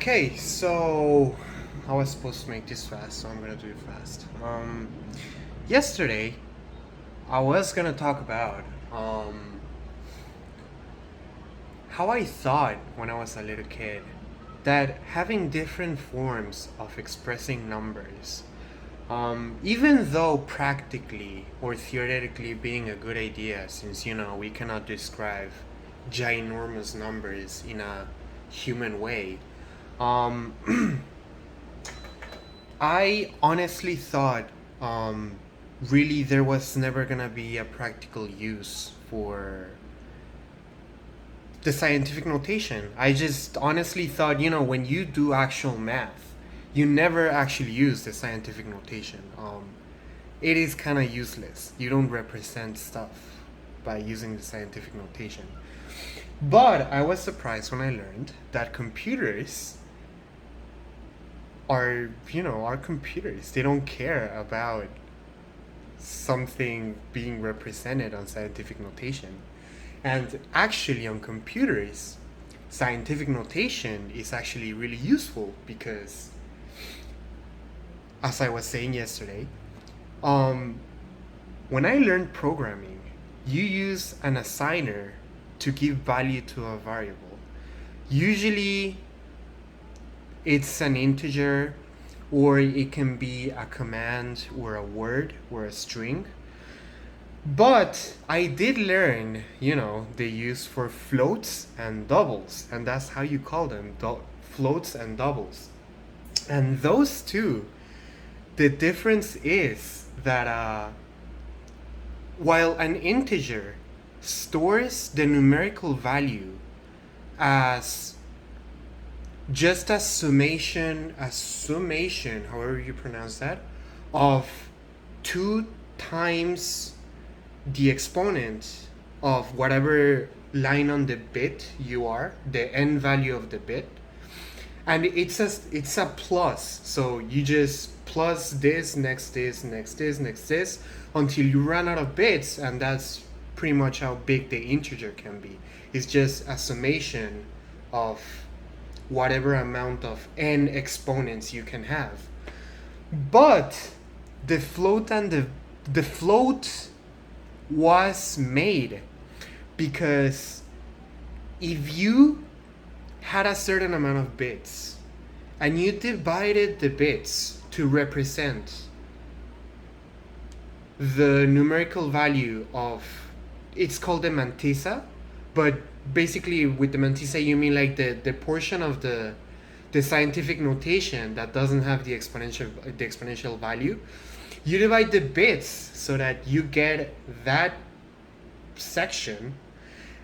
Okay, so I was supposed to make this fast, so I'm gonna do it fast. Yesterday I was gonna talk about how I thought when I was a little kid that having different forms of expressing numbers, even though practically or theoretically being a good idea, since we cannot describe ginormous numbers in a human way. Um, I honestly thought, really, there was never gonna be a practical use for the scientific notation. I just honestly thought, when you do actual math, you never actually use the scientific notation. It is kind of useless. You don't represent stuff by using the scientific notation. But I was surprised when I learned that computers are computers. They don't care about something being represented on scientific notation. And actually, on computers, scientific notation is actually really useful because, as I was saying yesterday, um, when I learned programming, you use an assigner to give value to a variable. Usually, it's an integer, or it can be a command or a word or a string. But I did learn, they use for floats and doubles, and that's how you call them, floats and doubles. And those two, the difference is that while an integer stores the numerical value as just a summation, however you pronounce that, of 2 times the exponent of whatever line on the bit you are, the n value of the bit, and it's a plus. So you just plus this, next this, next this, next this, until you run out of bits, and that's pretty much how big the integer can be. It's just a summation of whatever amount of n exponents you can have. But the float was made because if you had a certain amount of bits and you divided the bits to represent the numerical value of, it's called the mantissa, but basically with the mantissa you mean like the portion of the scientific notation that doesn't have the exponential value. You divide the bits so that you get that section,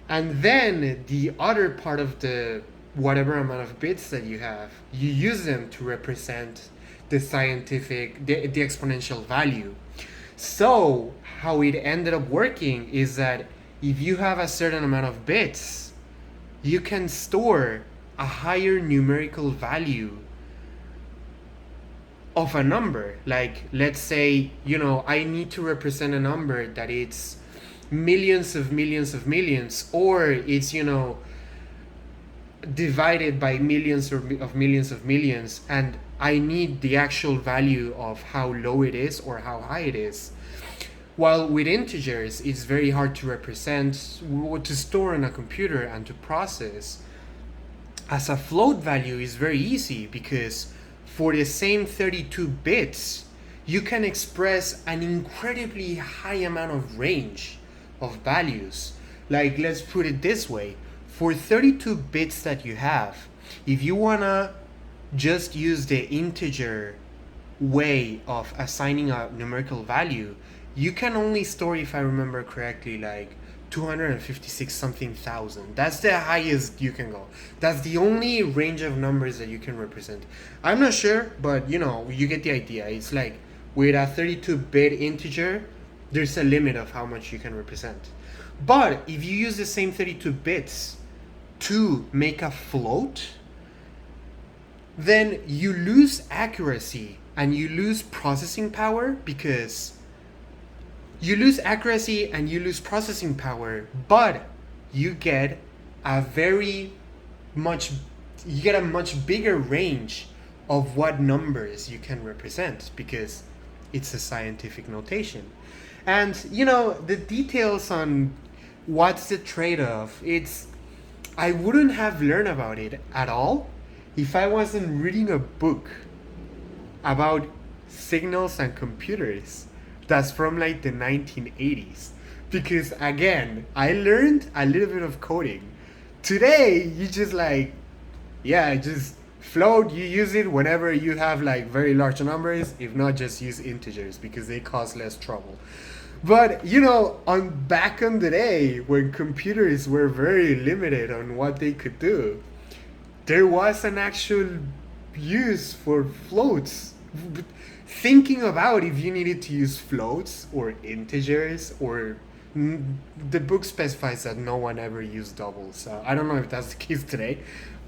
and then the other part of the whatever amount of bits that you have, you use them to represent the exponential value. So how it ended up working is that if you have a certain amount of bits, you can store a higher numerical value of a number. Like, let's say, I need to represent a number that it's millions of millions of millions, or it's, divided by millions of millions of millions, and I need the actual value of how low it is or how high it is. While with integers, it's very hard to represent, to store on a computer and to process. As a float value is very easy because for the same 32 bits, you can express an incredibly high amount of range of values. Like, let's put it this way. For 32 bits that you have, if you wanna just use the integer way of assigning a numerical value, you can only store, if I remember correctly, like 256 something thousand. That's the highest you can go. That's the only range of numbers that you can represent. I'm not sure, but you get the idea. It's like with a 32-bit integer, there's a limit of how much you can represent. But if you use the same 32 bits to make a float, then you lose accuracy and you lose processing power, because you lose accuracy and you lose processing power, but you get a very much you get a much bigger range of what numbers you can represent because it's a scientific notation. And the details on what's the trade-off, it's I wouldn't have learned about it at all if I wasn't reading a book about signals and computers that's from like the 1980s. Because again, I learned a little bit of coding. Today, you just like, yeah, just float, you use it whenever you have like very large numbers. If not, just use integers because they cause less trouble. But on back in the day when computers were very limited on what they could do, there was an actual use for floats. Thinking about if you needed to use floats or integers or the book specifies that no one ever used doubles. I don't know if that's the case today,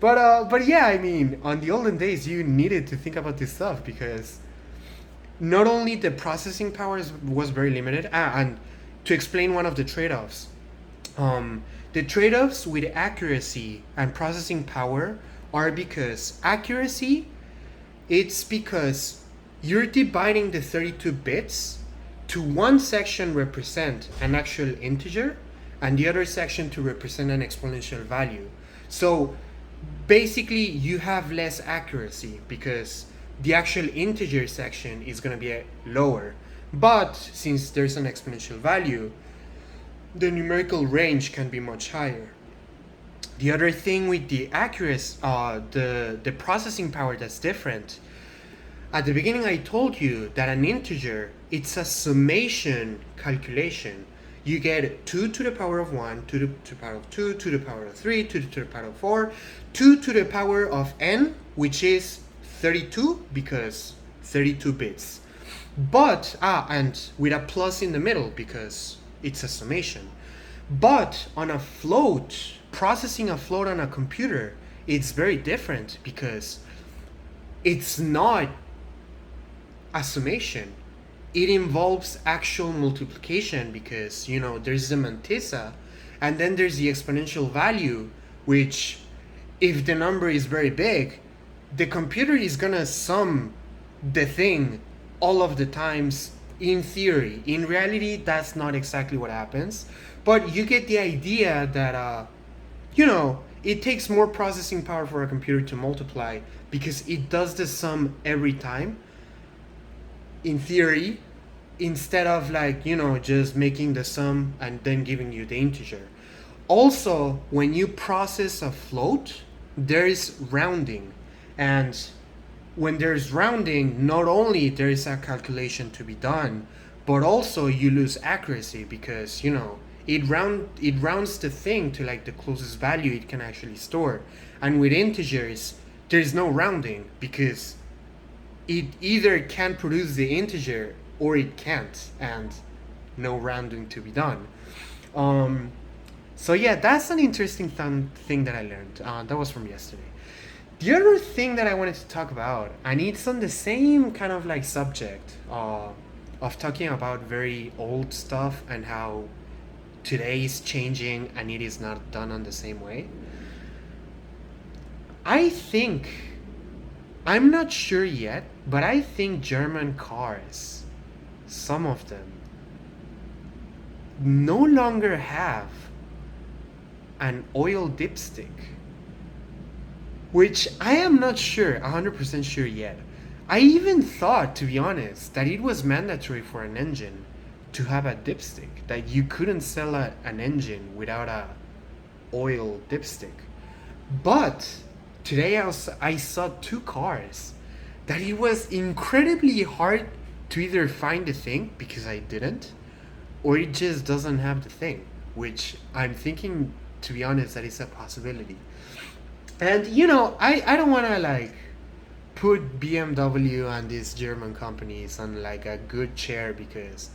but yeah, I mean, on the olden days, you needed to think about this stuff because not only the processing power was very limited, and to explain one of the trade-offs, the trade-offs with accuracy and processing power are because accuracy, it's because you're dividing the 32 bits to one section represent an actual integer and the other section to represent an exponential value. So basically you have less accuracy because the actual integer section is going to be lower. But since there's an exponential value, the numerical range can be much higher. The other thing with the accuracy, the processing power that's different. At the beginning, I told you that an integer, it's a summation calculation. You get 2 to the power of 1, 2 to the power of 2, 2 to the power of 3, 2 to the power of 4, 2 to the power of n, which is 32 because 32 bits. But, and with a plus in the middle because it's a summation. But on a float, processing a float on a computer, it's very different because it's not a summation. It involves actual multiplication because, there's the mantissa and then there's the exponential value, which if the number is very big, the computer is gonna sum the thing all of the times in theory. In reality, that's not exactly what happens, but you get the idea that, it takes more processing power for a computer to multiply because it does the sum every time, in theory, instead of just making the sum and then giving you the integer. Also, when you process a float, there is rounding. And when there's rounding, not only there is a calculation to be done, but also you lose accuracy because, it rounds the thing to the closest value it can actually store. And with integers, there's no rounding because it either can produce the integer or it can't, and no rounding to be done. So yeah, that's an interesting thing that I learned. That was from yesterday. The other thing that I wanted to talk about, and it's on the same kind of subject of talking about very old stuff and how today is changing and it is not done on the same way. I'm not sure yet, but I think German cars, some of them, no longer have an oil dipstick, which I am not sure, 100% sure yet. I even thought, to be honest, that it was mandatory for an engine to have a dipstick, that you couldn't sell an engine without a oil dipstick. But today I saw two cars that it was incredibly hard to either find the thing, because I didn't, or it just doesn't have the thing, which I'm thinking, to be honest, that is a possibility. And I don't want to put BMW and these German companies on a good chair, because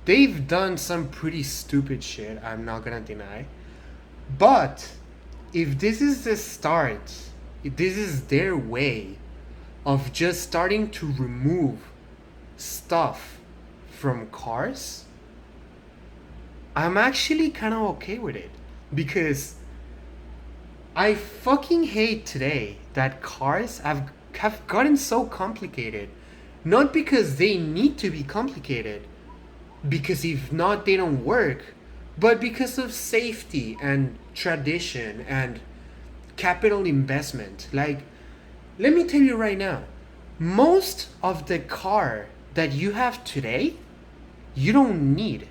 they've done some pretty stupid shit, I'm not gonna deny. But if this is the start, if this is their way of just starting to remove stuff from cars, I'm actually kind of okay with it, because I fucking hate today that cars have gotten so complicated. Not because they need to be complicated, because if not, they don't work, but because of safety and tradition and capital investment. Like, let me tell you right now, most of the car that you have today, you don't need,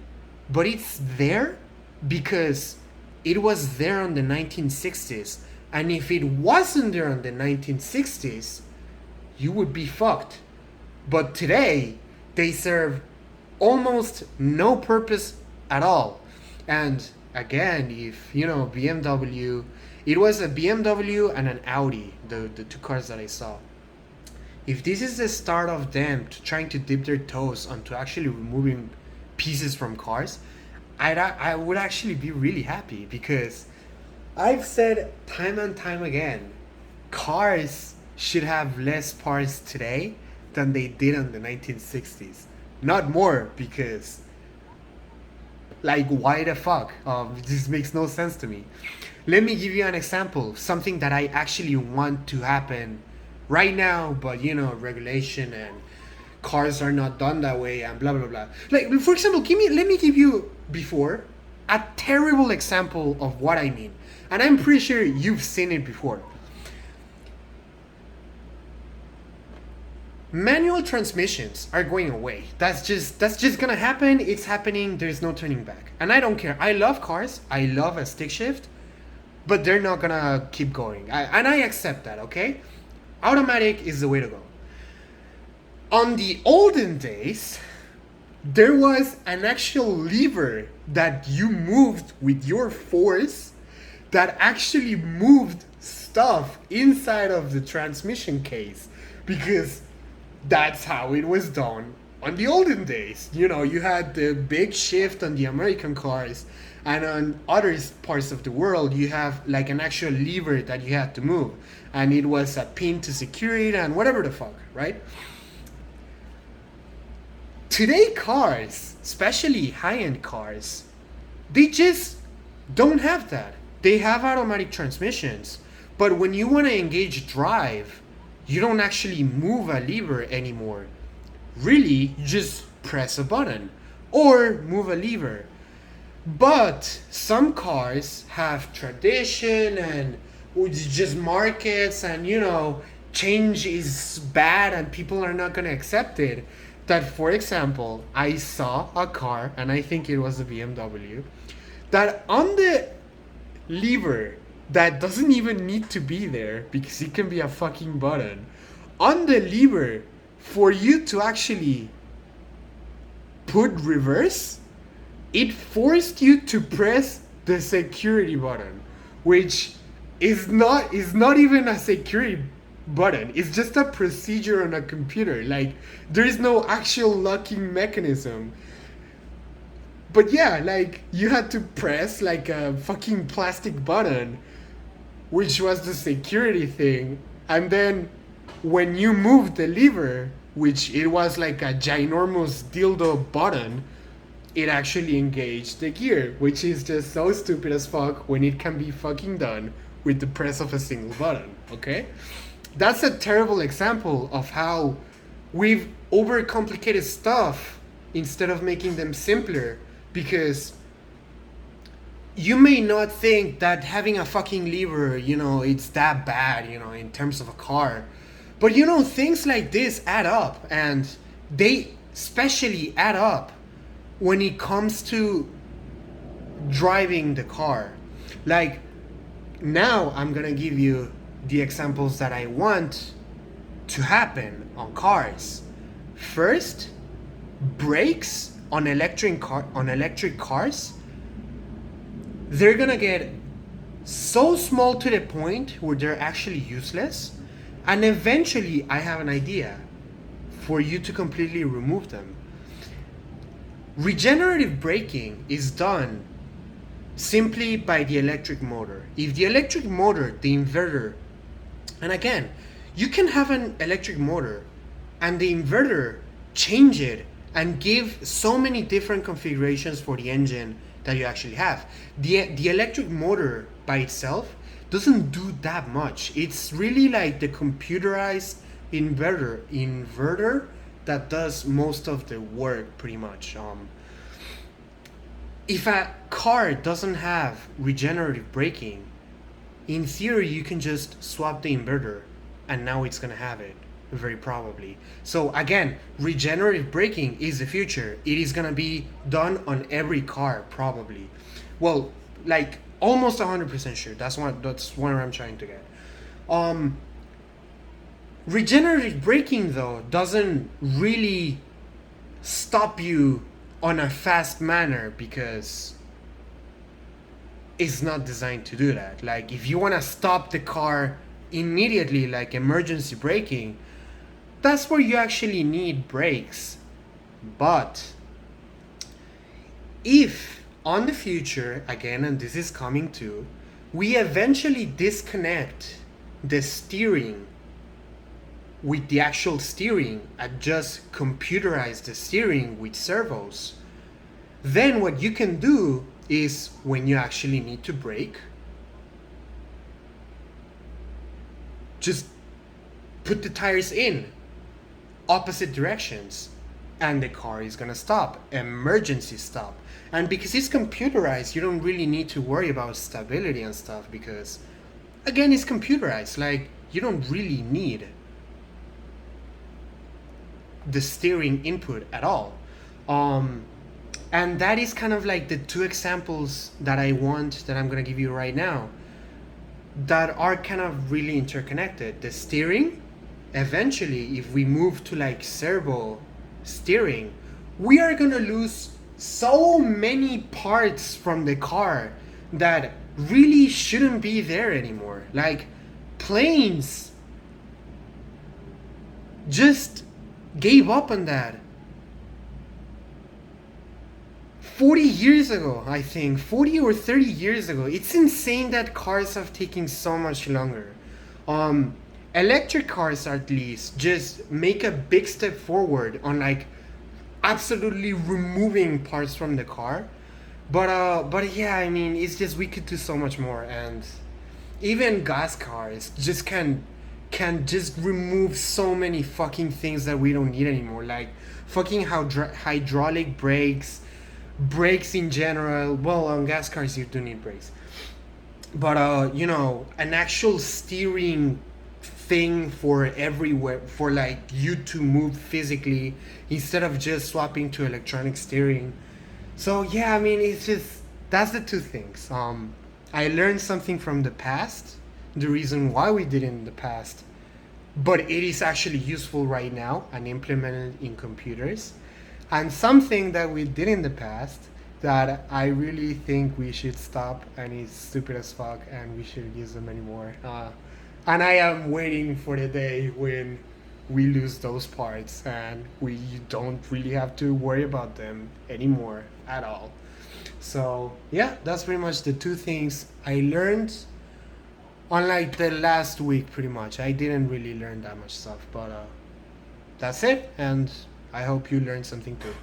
but it's there because it was there on the 1960s. And if it wasn't there on the 1960s, you would be fucked. But today, they serve almost no purpose at all. And again, if you know BMW, it was a BMW and an Audi, the two cars that I saw. If this is the start of them trying to dip their toes onto actually removing pieces from cars, I would actually be really happy, because I've said time and time again, cars should have less parts today than they did in the 1960s. Not more, because, like, why the fuck? This makes no sense to me. Let me give you an example. Something that I actually want to happen right now, but you know, regulation and cars are not done that way and blah blah blah. Like, for example, let me give you before a terrible example of what I mean. And I'm pretty sure you've seen it before. Manual transmissions are going away. That's just gonna happen. It's happening. There's no turning back. And I don't care. I love cars. I love a stick shift, but they're not gonna keep going. And I accept that. Okay, automatic is the way to go. On the olden days, there was an actual lever that you moved with your force that actually moved stuff inside of the transmission case, because that's how it was done on the olden days. You know, you had the big shift on the American cars, and on other parts of the world you have like an actual lever that you had to move, and it was a pin to secure it and whatever the fuck, right? Today cars, especially high-end cars, they just don't have that. They have automatic transmissions, but when you want to engage drive, you don't actually move a lever anymore. Really, you just press a button or move a lever. But some cars have tradition and just markets, and you know, change is bad and people are not going to accept it. That, for example, I saw a car, and I think it was a BMW, that on the lever that doesn't even need to be there because it can be a fucking button, on the lever for you to actually put reverse, it forced you to press the security button, which is not even a security button. It's just a procedure on a computer. Like, there is no actual locking mechanism. But yeah, like, you had to press like a fucking plastic button, which was the security thing. And then when you moved the lever, which it was like a ginormous dildo button, it actually engaged the gear, which is just so stupid as fuck when it can be fucking done with the press of a single button, okay? That's a terrible example of how we've overcomplicated stuff instead of making them simpler, because you may not think that having a fucking lever, you know, it's that bad, you know, in terms of a car. But you know, things like this add up, and they especially add up when it comes to driving the car. Like, now I'm gonna give you the examples that I want to happen on cars. First, brakes on electric cars, they're gonna get so small to the point where they're actually useless, and eventually I have an idea for you to completely remove them. Regenerative braking is done simply by the electric motor. If the electric motor, the inverter, and again, you can have an electric motor and the inverter change it and give so many different configurations for the engine that you actually have. The electric motor by itself doesn't do that much. It's really like the computerized inverter that does most of the work pretty much. If a car doesn't have regenerative braking, in theory you can just swap the inverter and now it's gonna have it, very probably. So again, regenerative braking is the future. It is gonna be done on every car probably. Well, like almost 100% sure. That's what I'm trying to get. Um, Regenerative braking though doesn't really stop you on a fast manner because it's not designed to do that. Like if you want to stop the car immediately, like emergency braking, that's where you actually need brakes. But if on the future, again, and this is coming too, we eventually disconnect the steering with the actual steering and just computerize the steering with servos, then what you can do is when you actually need to brake, just put the tires in opposite directions and the car is gonna stop, emergency stop. And because it's computerized, you don't really need to worry about stability and stuff because again, it's computerized. Like you don't really need the steering input at all. And that is kind of like the two examples that I'm gonna give you right now that are kind of really interconnected. The steering, eventually, if we move to like servo steering, we are gonna lose so many parts from the car that really shouldn't be there anymore. Like planes just gave up on that 40 years ago, I think 40 or 30 years ago. It's insane that cars have taken so much longer. Electric cars at least just make a big step forward on like absolutely removing parts from the car, but yeah, I mean it's just we could do so much more. And even gas cars just can just remove so many fucking things that we don't need anymore, like fucking hydraulic brakes in general. Well, on gas cars you do need brakes, but an actual steering thing for everywhere for like you to move physically instead of just swapping to electronic steering. So yeah, I mean it's just that's the two things. I learned something from the past, the reason why we did it in the past, but it is actually useful right now and implemented in computers, and something that we did in the past that I really think we should stop and is stupid as fuck and we shouldn't use them anymore. And I am waiting for the day when we lose those parts and we don't really have to worry about them anymore at all. So yeah, that's pretty much the two things I learned on like the last week. Pretty much, I didn't really learn that much stuff, but that's it. And I hope you learned something too.